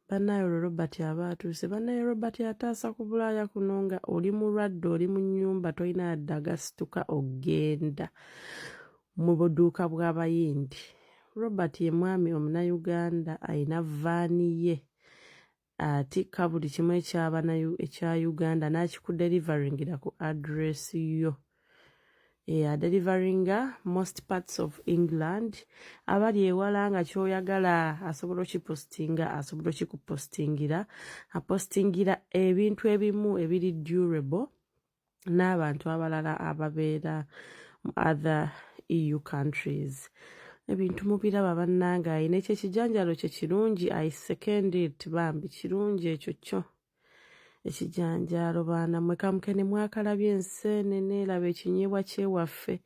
Bannayo Robert aba atuuse. Bannayo Robert ataasa ku Bulaaya kuno nga oli mulwadde oli mu nnyumba tolina yadde agasituka ogenda mu buduuka bw'abayindi. Robert ye mwami omunnayuganda ayina vaani ye atikka buli kimu ekya Uganda n'akikuderivaringira ku address yo. Aderivaringa most parts of England. Abali ewala nga kyoyagala asobola okipostinga asobola okikupostingira. Apostingira ebintu ebimu ebiri durable n'abantu abalala ababeera mu other EU countries. Ebintu mubiraba bannanga ayina ekyo ekijanjalo kye kirungi. I second it bambi kirungi ekyo kyo ekijanjalo baana mwe kamukene mwakalabye enseenene laba ekinyeebwa kyewaffe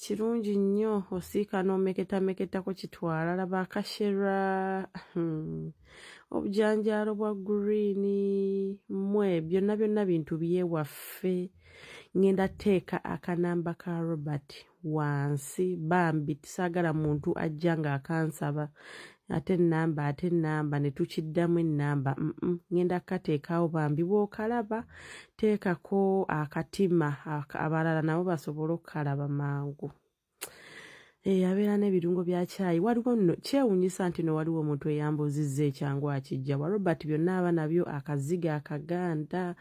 kirungi nnyo osiika n'omeketametako kitwala laba akashera obujanjalo bwa green mwe byonna byonna bintu byewaffe. Ngenda teeka akanamba ka Robert wansi bambi tisaagala muntu ajja nga akansaba ate ennamba ne tukiddamu ennamba ngenda kateekawo bambi bw'okalaba teekako akatima abalala nabo basobole okukalaba mangu. Abeera n'ebirungo bya caayi waliwo nno kyewuunyisa nti no waliwo omuntu eyambuuzizza ekyangu akijja wa Robert byonna aba nabyo akaziga akaganda.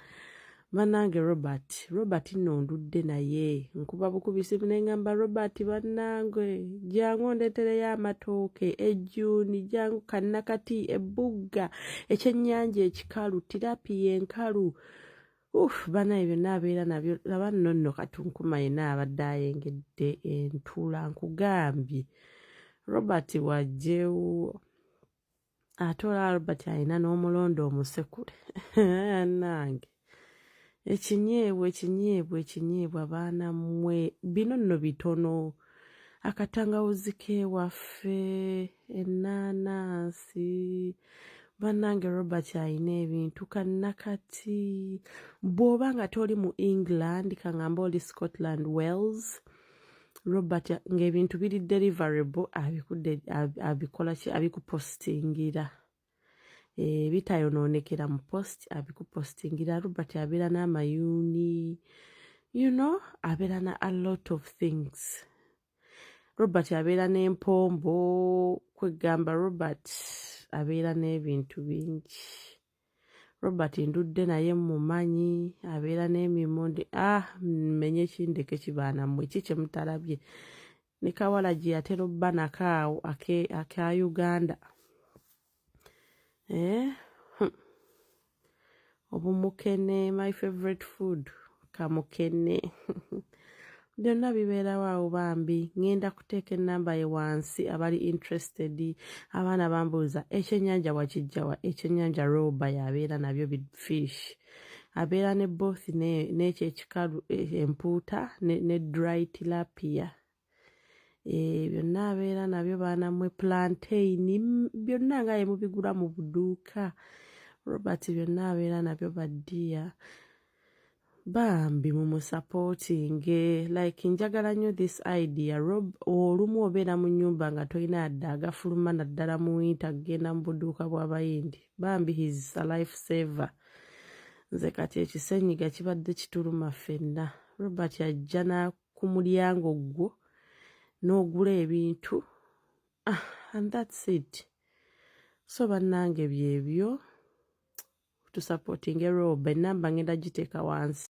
Bannange Robert nno ndudde naye nkuba bukubisi neŋŋamba Robert bannange jangu ondeetereyo amatooke ejjuuni jangu kannakati ebbugga ekyennyanja ekikalu tirapiya enkalu banaye byonna abeera nabyo laba nno katunkuma yenna abadde ayengedde entula nkugambye Robert wajjewo ate olaba Robert alina n'omulondo omusekule nange ekinyeebwa baana mmwe bino nno bitono akatangawuzi kewaffe ennaanansi bannange Robert alina ebintu kannakati bw'oba nga toli mu England kangamba oli Scotland Wales Robert ng'ebintu biri deliverable abikupostingira bitayonoonekera mu post abikupostingira. Robert abeera n'amayuuni abeera na a lot of things. Robert abeera n'empombo kwegamba Robert abeera n'ebintu bingi. Robert ndudde naye mumanyi abeera n'emimonde mmenye kindeke kibaana mmwe kye mutalabye ne kawala gye yatera obba nakaawo aka Uganda obumukene my favorite food kamukene byonna bibeerawo awo bambi. Ngenda kuteeka ennamba ye wansi abali interested. Abaana bambuuza ekyennyanja wakijjawa ekyennyanja roba yabeera nabyo fish abeera ne both n'ekyo ekikalu empuuta ne dry tilapia byonna abeera nabyo baana mmwe plantain byonna nga ye mubigula mu buduuka. Robert byonna abeera nabyo baddiya bambi mumusapootinge like njagala nnyo this idea. Olumu obeera mu nnyumba nga tolina yadde agafuluma naddala mu winter kugenda mu buduuka bw'abayindi bambi he's a life saver. Nze kati ekisenyiga kibadde kituluma ffenna. Robert ajja ku mulyango gwo n'ogula ebintu and that's it. So bannange byebyo tusapootinge Rob ennamba ngenda giteeka wansi.